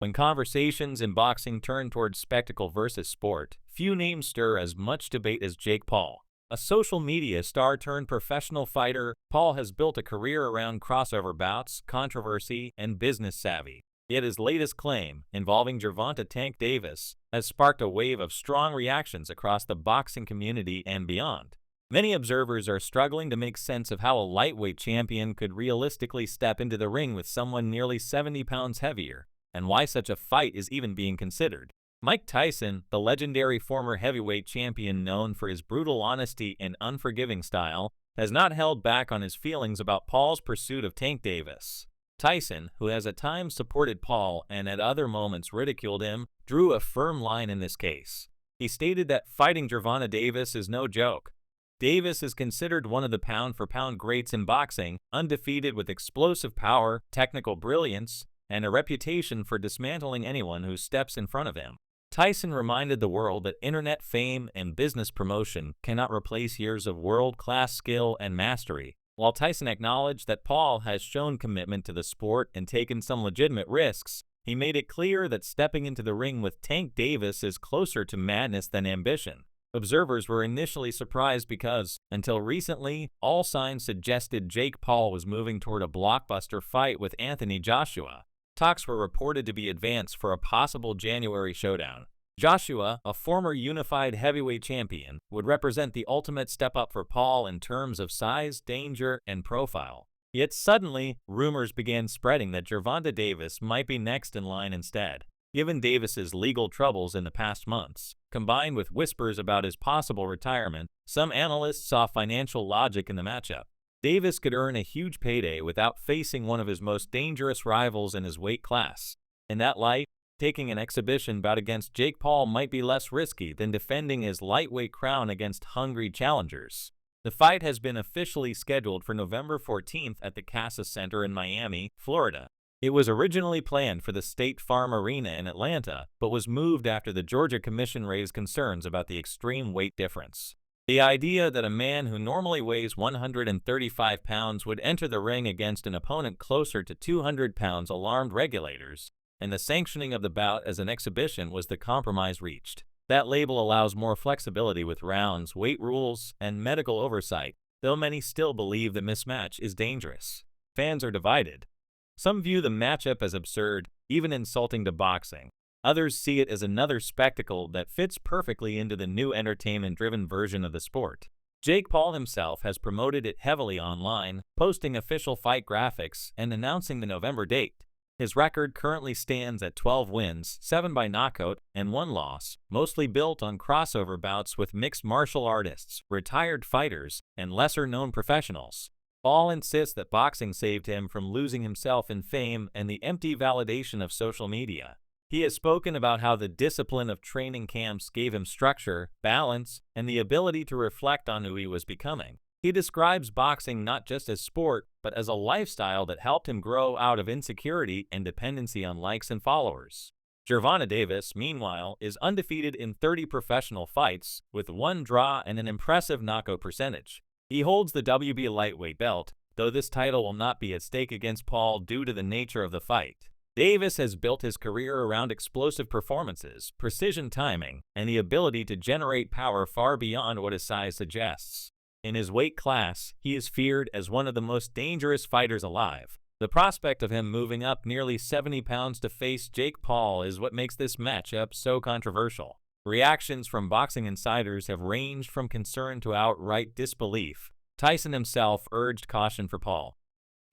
When conversations in boxing turn towards spectacle versus sport, few names stir as much debate as Jake Paul. A social media star turned professional fighter, Paul has built a career around crossover bouts, controversy, and business savvy. Yet his latest claim, involving Gervonta Tank Davis, has sparked a wave of strong reactions across the boxing community and beyond. Many observers are struggling to make sense of how a lightweight champion could realistically step into the ring with someone nearly 70 pounds heavier, and why such a fight is even being considered. Mike Tyson, the legendary former heavyweight champion known for his brutal honesty and unforgiving style, has not held back on his feelings about Paul's pursuit of Tank Davis. Tyson, who has at times supported Paul and at other moments ridiculed him, drew a firm line in this case. He stated that fighting Gervonta Davis is no joke. Davis is considered one of the pound-for-pound greats in boxing, undefeated with explosive power, technical brilliance, and a reputation for dismantling anyone who steps in front of him. Tyson reminded the world that internet fame and business promotion cannot replace years of world-class skill and mastery. While Tyson acknowledged that Paul has shown commitment to the sport and taken some legitimate risks, he made it clear that stepping into the ring with Tank Davis is closer to madness than ambition. Observers were initially surprised because, until recently, all signs suggested Jake Paul was moving toward a blockbuster fight with Anthony Joshua. Talks were reported to be advanced for a possible January showdown. Joshua, a former unified heavyweight champion, would represent the ultimate step up for Paul in terms of size, danger, and profile. Yet suddenly, rumors began spreading that Gervonta Davis might be next in line instead. Given Davis's legal troubles in the past months, combined with whispers about his possible retirement, some analysts saw financial logic in the matchup. Davis could earn a huge payday without facing one of his most dangerous rivals in his weight class. In that light, taking an exhibition bout against Jake Paul might be less risky than defending his lightweight crown against hungry challengers. The fight has been officially scheduled for November 14th at the Casa Center in Miami, Florida. It was originally planned for the State Farm Arena in Atlanta, but was moved after the Georgia Commission raised concerns about the extreme weight difference. The idea that a man who normally weighs 135 pounds would enter the ring against an opponent closer to 200 pounds alarmed regulators, and the sanctioning of the bout as an exhibition was the compromise reached. That label allows more flexibility with rounds, weight rules, and medical oversight, though many still believe the mismatch is dangerous. Fans are divided. Some view the matchup as absurd, even insulting to boxing. Others see it as another spectacle that fits perfectly into the new entertainment-driven version of the sport. Jake Paul himself has promoted it heavily online, posting official fight graphics and announcing the November date. His record currently stands at 12 wins, 7 by knockout, and 1 loss, mostly built on crossover bouts with mixed martial artists, retired fighters, and lesser-known professionals. Paul insists that boxing saved him from losing himself in fame and the empty validation of social media. He has spoken about how the discipline of training camps gave him structure, balance, and the ability to reflect on who he was becoming. He describes boxing not just as sport, but as a lifestyle that helped him grow out of insecurity and dependency on likes and followers. Gervonta Davis, meanwhile, is undefeated in 30 professional fights, with 1 draw and an impressive knockout percentage. He holds the WB lightweight belt, though this title will not be at stake against Paul due to the nature of the fight. Davis has built his career around explosive performances, precision timing, and the ability to generate power far beyond what his size suggests. In his weight class, he is feared as one of the most dangerous fighters alive. The prospect of him moving up nearly 70 pounds to face Jake Paul is what makes this matchup so controversial. Reactions from boxing insiders have ranged from concern to outright disbelief. Tyson himself urged caution for Paul.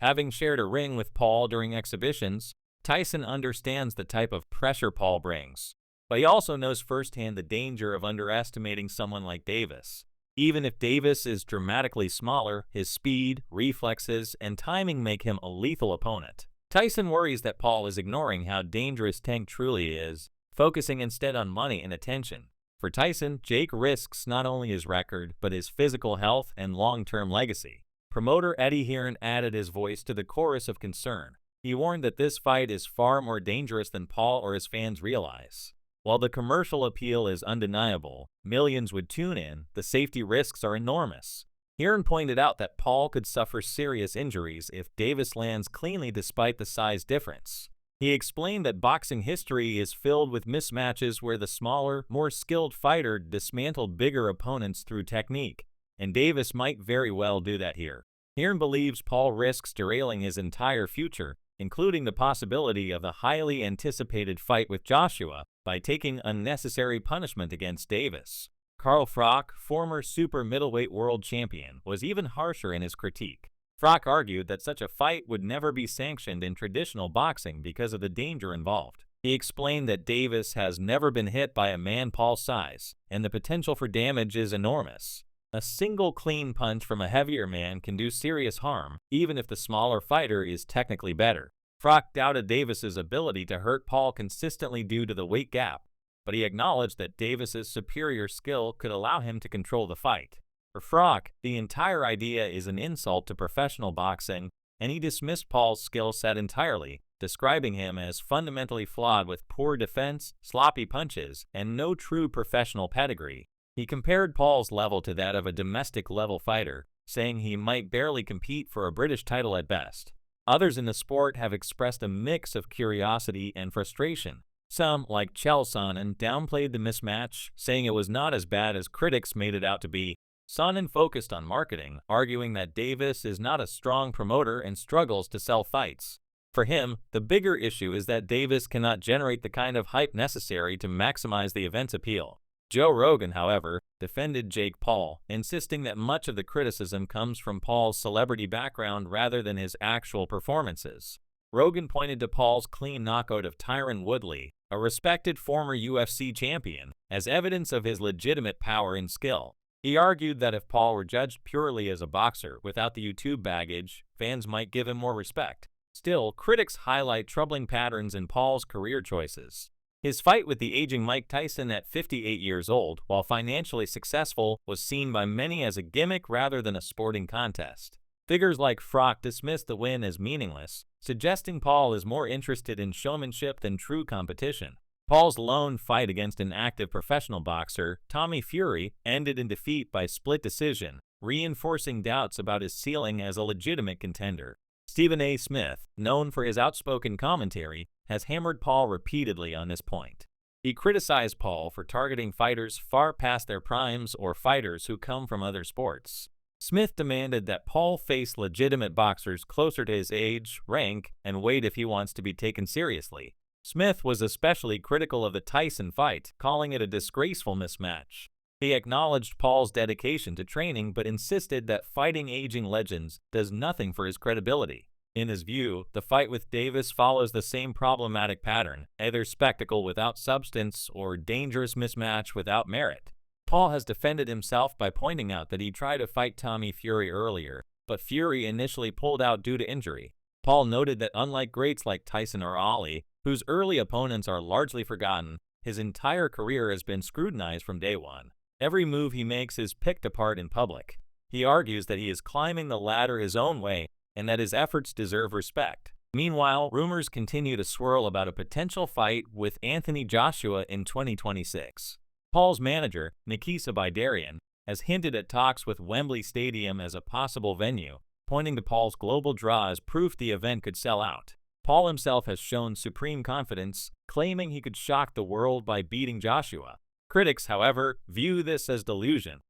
Having shared a ring with Paul during exhibitions, Tyson understands the type of pressure Paul brings, but he also knows firsthand the danger of underestimating someone like Davis. Even if Davis is dramatically smaller, his speed, reflexes, and timing make him a lethal opponent. Tyson worries that Paul is ignoring how dangerous Tank truly is, focusing instead on money and attention. For Tyson, Jake risks not only his record, but his physical health and long-term legacy. Promoter Eddie Hearn added his voice to the chorus of concern. He warned that this fight is far more dangerous than Paul or his fans realize. While the commercial appeal is undeniable, millions would tune in, the safety risks are enormous. Hearn pointed out that Paul could suffer serious injuries if Davis lands cleanly despite the size difference. He explained that boxing history is filled with mismatches where the smaller, more skilled fighter dismantled bigger opponents through technique, and Davis might very well do that here. Hearn believes Paul risks derailing his entire future, including the possibility of a highly anticipated fight with Joshua, by taking unnecessary punishment against Davis. Carl Froch, former super middleweight world champion, was even harsher in his critique. Froch argued that such a fight would never be sanctioned in traditional boxing because of the danger involved. He explained that Davis has never been hit by a man Paul's size, and the potential for damage is enormous. A single clean punch from a heavier man can do serious harm, even if the smaller fighter is technically better. Froch doubted Davis's ability to hurt Paul consistently due to the weight gap, but he acknowledged that Davis's superior skill could allow him to control the fight. For Froch, the entire idea is an insult to professional boxing, and he dismissed Paul's skill set entirely, describing him as fundamentally flawed with poor defense, sloppy punches, and no true professional pedigree. He compared Paul's level to that of a domestic-level fighter, saying he might barely compete for a British title at best. Others in the sport have expressed a mix of curiosity and frustration. Some, like Sonnen, downplayed the mismatch, saying it was not as bad as critics made it out to be. Sonnen focused on marketing, arguing that Davis is not a strong promoter and struggles to sell fights. For him, the bigger issue is that Davis cannot generate the kind of hype necessary to maximize the event's appeal. Joe Rogan, however, defended Jake Paul, insisting that much of the criticism comes from Paul's celebrity background rather than his actual performances. Rogan pointed to Paul's clean knockout of Tyron Woodley, a respected former UFC champion, as evidence of his legitimate power and skill. He argued that if Paul were judged purely as a boxer without the YouTube baggage, fans might give him more respect. Still, critics highlight troubling patterns in Paul's career choices. His fight with the aging Mike Tyson at 58 years old, while financially successful, was seen by many as a gimmick rather than a sporting contest. Figures like Froch dismissed the win as meaningless, suggesting Paul is more interested in showmanship than true competition. Paul's lone fight against an active professional boxer, Tommy Fury, ended in defeat by split decision, reinforcing doubts about his ceiling as a legitimate contender. Stephen A. Smith, known for his outspoken commentary, has hammered Paul repeatedly on this point. He criticized Paul for targeting fighters far past their primes or fighters who come from other sports. Smith demanded that Paul face legitimate boxers closer to his age, rank, and weight if he wants to be taken seriously. Smith was especially critical of the Tyson fight, calling it a disgraceful mismatch. He acknowledged Paul's dedication to training but insisted that fighting aging legends does nothing for his credibility. In his view, the fight with Davis follows the same problematic pattern, either spectacle without substance or dangerous mismatch without merit. Paul has defended himself by pointing out that he tried to fight Tommy Fury earlier, but Fury initially pulled out due to injury. Paul noted that unlike greats like Tyson or Ali, whose early opponents are largely forgotten, his entire career has been scrutinized from day one. Every move he makes is picked apart in public. He argues that he is climbing the ladder his own way and that his efforts deserve respect. Meanwhile, rumors continue to swirl about a potential fight with Anthony Joshua in 2026. Paul's manager, Nikisa Bidarian, has hinted at talks with Wembley Stadium as a possible venue, pointing to Paul's global draw as proof the event could sell out. Paul himself has shown supreme confidence, claiming he could shock the world by beating Joshua. Critics, however, view this as delusion.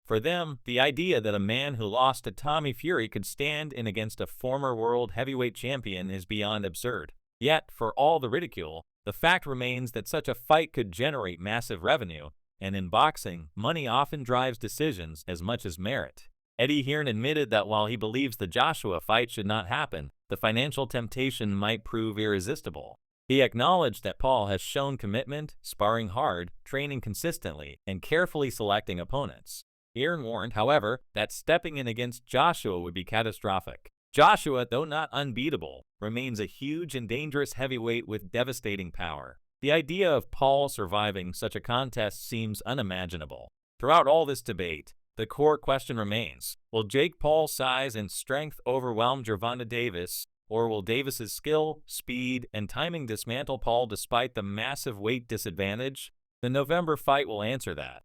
For them, the idea that a man who lost to Tommy Fury could stand in against a former world heavyweight champion is beyond absurd. Yet, for all the ridicule, the fact remains that such a fight could generate massive revenue, and in boxing, money often drives decisions as much as merit. Eddie Hearn admitted that while he believes the Joshua fight should not happen, the financial temptation might prove irresistible. He acknowledged that Paul has shown commitment, sparring hard, training consistently, and carefully selecting opponents. Hearn warned, however, that stepping in against Joshua would be catastrophic. Joshua, though not unbeatable, remains a huge and dangerous heavyweight with devastating power. The idea of Paul surviving such a contest seems unimaginable. Throughout all this debate, the core question remains, will Jake Paul's size and strength overwhelm Gervonta Davis, or will Davis's skill, speed, and timing dismantle Paul despite the massive weight disadvantage? The November fight will answer that.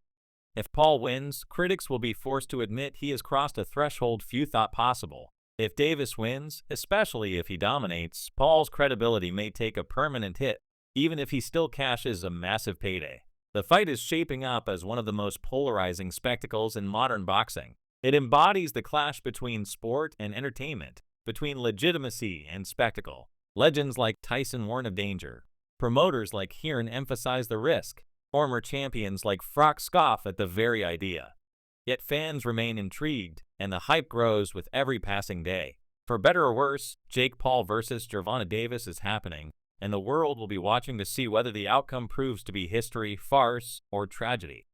If Paul wins, critics will be forced to admit he has crossed a threshold few thought possible. If Davis wins, especially if he dominates, Paul's credibility may take a permanent hit, even if he still cashes a massive payday. The fight is shaping up as one of the most polarizing spectacles in modern boxing. It embodies the clash between sport and entertainment, between legitimacy and spectacle. Legends like Tyson warn of danger. Promoters like Hearn emphasize the risk. Former champions like Froch scoff at the very idea. Yet fans remain intrigued, and the hype grows with every passing day. For better or worse, Jake Paul versus Gervonta Davis is happening, and the world will be watching to see whether the outcome proves to be history, farce, or tragedy.